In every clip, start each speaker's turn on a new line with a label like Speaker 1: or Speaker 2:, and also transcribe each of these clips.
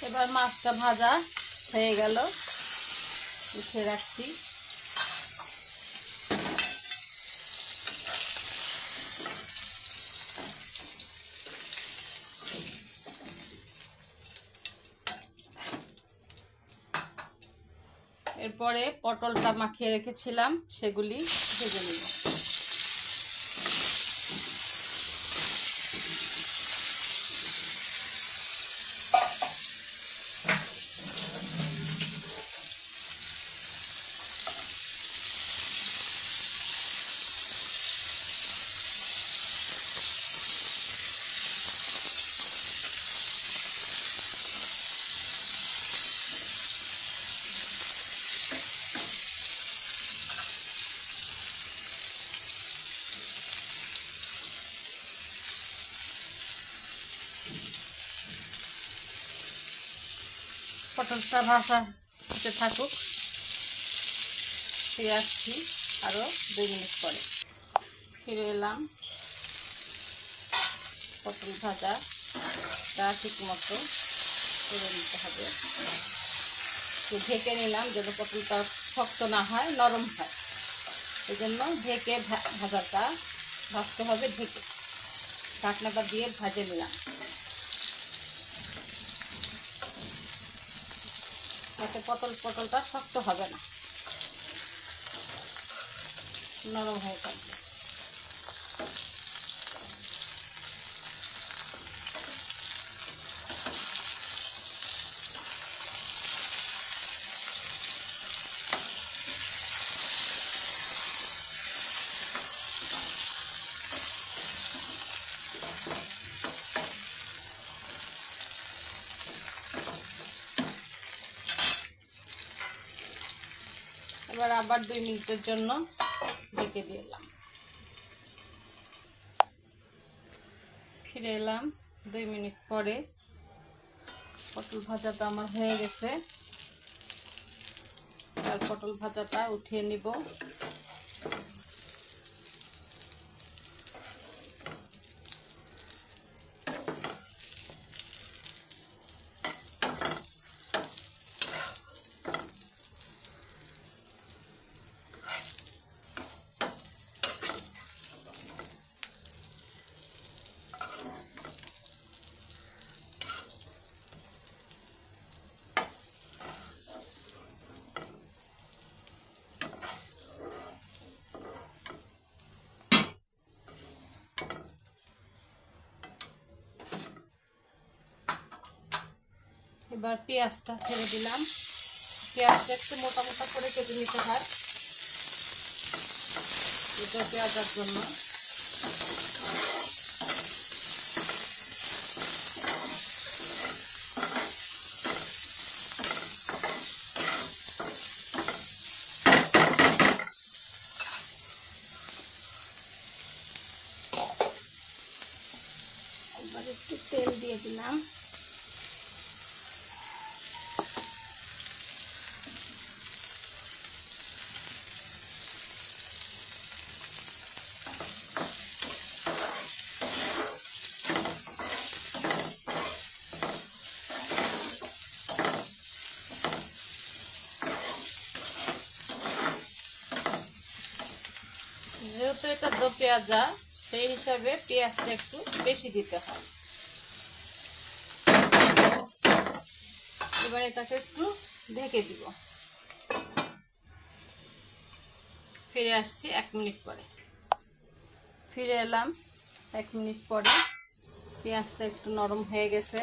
Speaker 1: এবার মাছটা ভাজা হয়ে গেল, উঠে রাখছি। এরপরে পটলটা মাখিয়ে রেখেছিলাম, সেগুলি ভেজে নিব। পটলটা ভাজা হতে থাকুক, ফিরে আসছি আরও 2 মিনিট পরে। ফিরে এলাম। পটল ভাজাটা ঠিক মতো করে নিতে হবে। একটু ঢেকে নিলাম যেন পটলটা শক্ত না হয়, নরম হয়। এই জন্য ঢেকে ভাজাটা ভাজতে হবে। ঢেকে ঢাকনাটা দিয়ে ভাজে নিলাম, যাতে পটলটা শক্ত হবে না, নরম হয়ে থাকবে। এবার আবার 2 মিনিটের জন্য ঢেকে দিলাম। ফিরে এলাম 2 মিনিট পরে। পটল ভাজাটা আমার হয়ে গেছে। আর পটল ভাজাটা উঠিয়ে নিব। এবার পেঁয়াজটা ছেড়ে দিলাম। পেঁয়াজটা একটু মোটা মোটা করে কেটে নিতে হয়, এটা পেঁয়াজের জন্য। এবার একটু তেল দিয়ে দিলাম। যেহেতু এটা দো পেঁয়াজা, সেই হিসাবে পেঁয়াজটা একটু বেশি দিতে হয়। এবার এটাকে একটু ঢেকে দিব। ফিরে আসছি 1 মিনিট পরে। ফিরে এলাম 1 মিনিট পরে। পেঁয়াজটা একটু নরম হয়ে গেছে।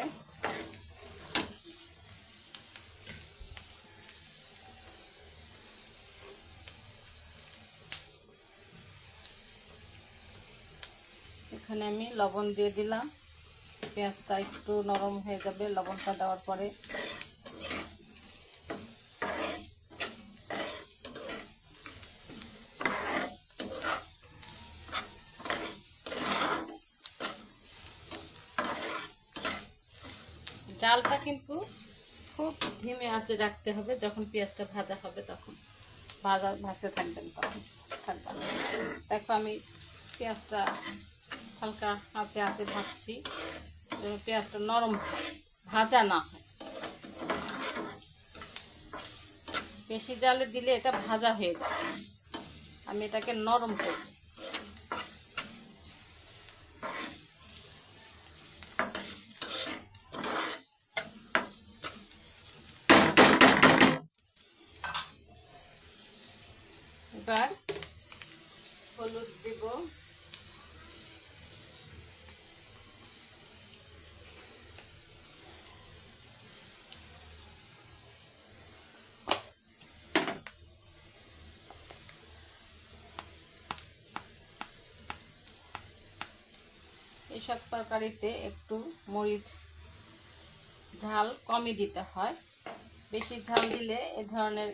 Speaker 1: এখানে আমি লবণ দিয়ে দিলাম। পেঁয়াজটা একটু নরম হয়ে যাবে লবণটা দেওয়ার পরে। জালটা কিন্তু খুব ধিমে আঁচে রাখতে হবে। যখন পেঁয়াজটা ভাজা হবে তখন ভাজতে থাকবেন, তখন থাকবেন। দেখো আমি পেঁয়াজটা হালকা আঁচে ভাজছি, যেন পেঁয়াজটা নরম ভাজা না হয়। বেশি জালে দিলে এটা ভাজা হয়ে যাবে, আমি এটাকে নরম করব। এবার হলুদ দিব, এইসব তরকারিতে একটু মরিচ ঝাল কমই দিতে হয়, বেশি ঝাল দিলে এ ধরনের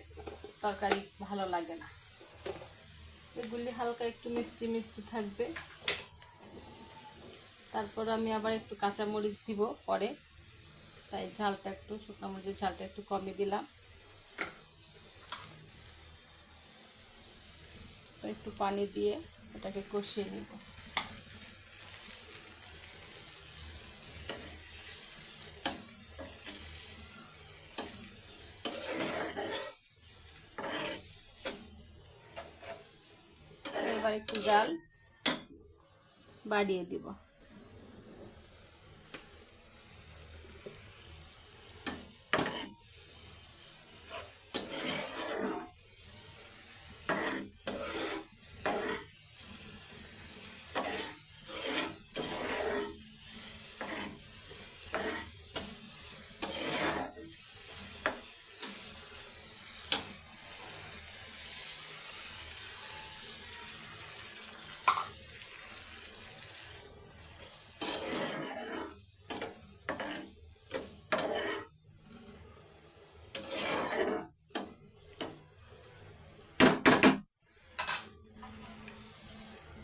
Speaker 1: তরকারি ভালো লাগে না। এগুলি হালকা একটু মিষ্টি মিষ্টি থাকবে। তারপর আমি আবার একটু কাঁচা মরিচ দিব পরে, তাই ঝালটা একটু, শুকনো মরিচের ঝালটা একটু কমই দিলাম। একটু পানি দিয়ে এটাকে কষিয়ে নেব। এবার একটু জাল বাড়িয়ে দিব।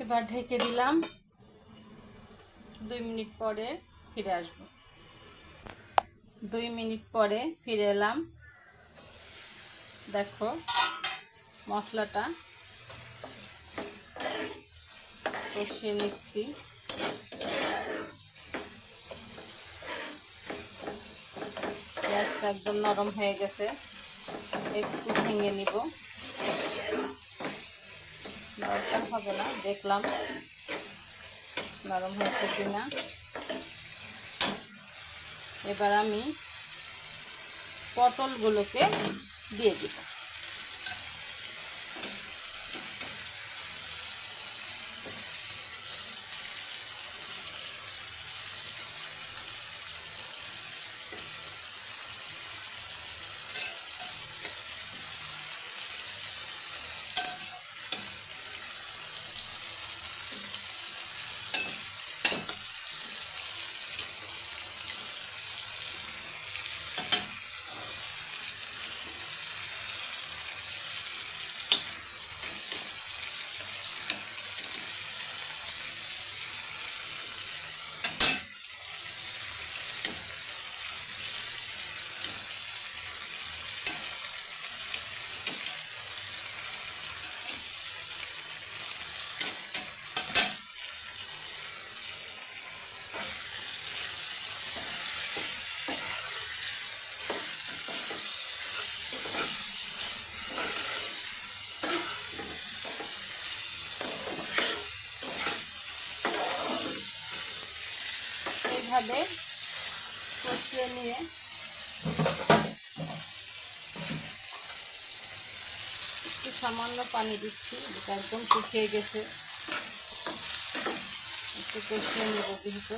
Speaker 1: এবার ঢেকে দিলাম, 2 মিনিট পরে ফিরে আসবো। 2 মিনিট পরে ফিরে এলাম। দেখো মশলাটা কষিয়ে নিচ্ছি। পেঁয়াজটা একদম নরম হয়ে গেছে, একটু ভেঙে নিব, দরকার হবে না, দেখলাম নরম হয়েছে কিনা। এবার আমি পটলগুলোকে দিয়ে দিব। এইভাবে কষিয়ে নিয়ে একটু সামান্য পানি দিচ্ছি, যেটা একদম শুকিয়ে গেছে, একটু কষিয়ে নেব কিন্তু।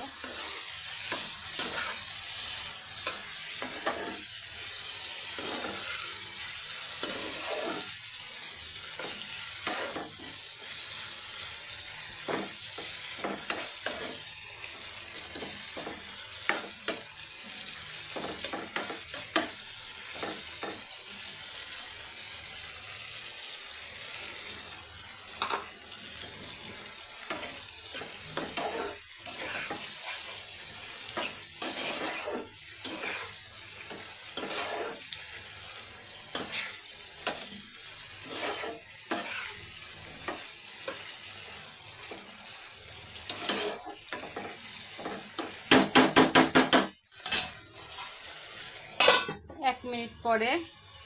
Speaker 1: এক মিনিট পরে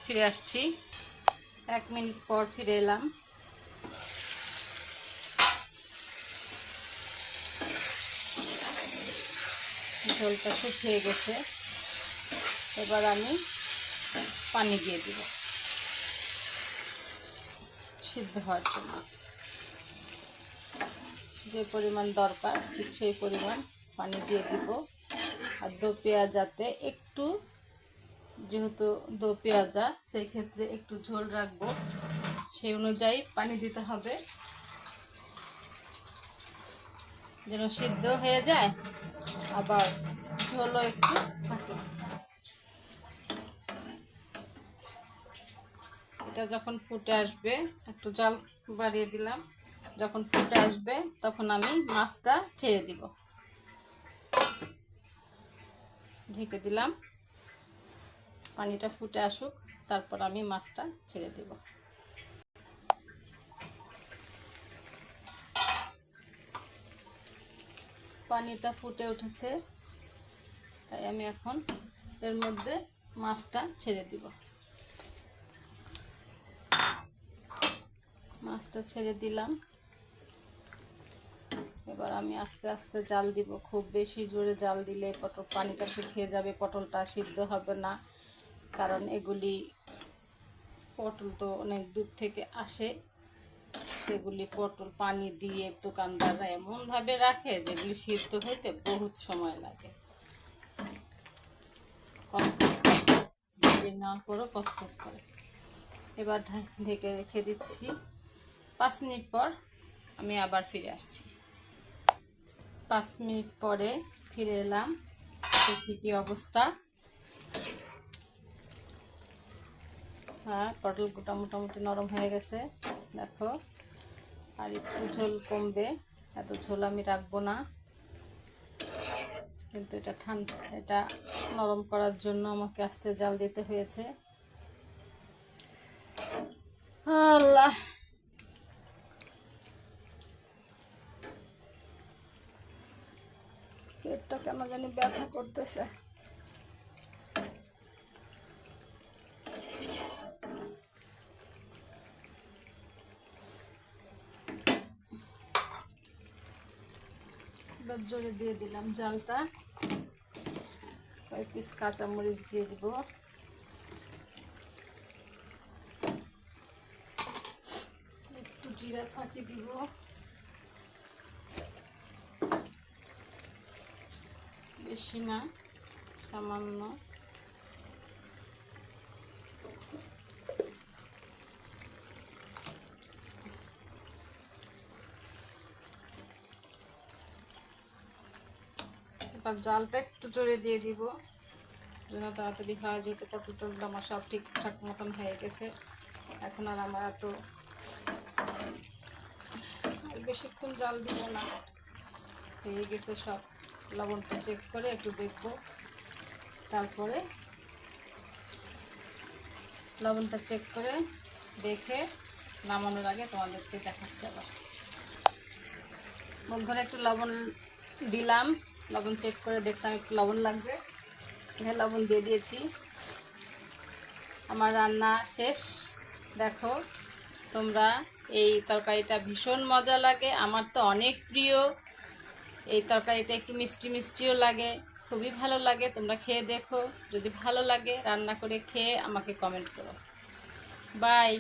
Speaker 1: ফিরে আসছি। 1 মিনিট পর ফিরে এলাম। ঝোলটা শুকিয়ে গেছে। এবার আমি পানি দিয়ে দিব সিদ্ধ হওয়ার জন্য। যে পরিমাণ দরকার ঠিক সেই পরিমাণ পানি দিয়ে দিব। আর দো পেঁয়াজাতে একটু, যেহেতু দো পেঁয়াজা, সেই ক্ষেত্রে একটু ঝোল রাখবো, সেই অনুযায়ী পানি দিতে হবে যেন সিদ্ধ হয়ে যায়, আবার ঝোলও একটু থাকে। এটা যখন ফুটে আসবে, একটু জাল বাড়িয়ে দিলাম, যখন ফুটে আসবে তখন আমি মাছটা ছেড়ে দিব। ঢেকে দিলাম, পানিটা ফুটে আসুক, তারপর আমি মাছটা ছেড়ে দিব। পানিটা ফুটে উঠেছে, তাই আমি এখন এর মধ্যে মাছটা ছেড়ে দিব। মাছটা ছেড়ে দিলাম। এবার আমি আস্তে আস্তে জাল দিব। খুব বেশি জোরে জাল দিলে পানিটা শুকিয়ে যাবে, পটলটা সিদ্ধ হবে না। কারণ এগুলি পটল তো অনেক দূর থেকে আসে, সেগুলি পটল পানি দিয়ে দোকানদাররা এমনভাবে রাখে যেগুলি সিদ্ধ হইতে বহুত সময় লাগে। কসকস করে, ভেজে নেওয়ার পরও কসকস করে। এবার ঢেকে রেখে দিচ্ছি। 5 মিনিট পর আমি আবার ফিরে আসছি। 5 মিনিট পরে ফিরে এলাম। দেখি কি অবস্থা। হ্যাঁ, পটলটা মোটামুটি নরম হয়ে গেছে, দেখো। আর একটু ঝোল কমবে, এত ঝোল আমি রাখবো না, কিন্তু এটা নরম করার জন্য আমাকে আস্তে জাল দিতে হয়েছে। আল্লাহ, পেটটা কেন জানি ব্যথা করতেছে। এবার জোরে দিয়ে দিলাম জালটা। কয়েক পিস কাঁচামরিচ দিয়ে দিব। একটু জিরা ফাঁকি দিব। বেশি না, সামান্য। এবার জালটা একটু জোরে দিয়ে দিব যেন তাড়াতাড়ি হয়, যেহেতু পটলটা আমার সব ঠিকঠাক মতন হয়ে গেছে। এখন আর আমার এত বেশিক্ষণ জাল দিব না, হয়ে গেছে সব। লবণটা চেক করে একটু দেখবো, তারপরে লবণটা চেক করে দেখে নামানোর আগে তোমাদেরকে দেখাচ্ছি। আবার বন্ধুরা, একটু লবণ দিলাম, লবণ চেক করে দেখলাম একটু লবণ লাগবে, হ্যাঁ লবণ দিয়ে দিয়েছি। আমার রান্না শেষ। দেখো তোমরা, এই তরকারিটা ভীষণ মজা লাগে, আমার তো অনেক প্রিয়। এই তরকারিটা একটু মিষ্টি মিষ্টিও লাগে, খুবই ভালো লাগে। তোমরা খেয়ে দেখো, যদি ভালো লাগে রান্না করে খেয়ে আমাকে কমেন্ট করো। বাই।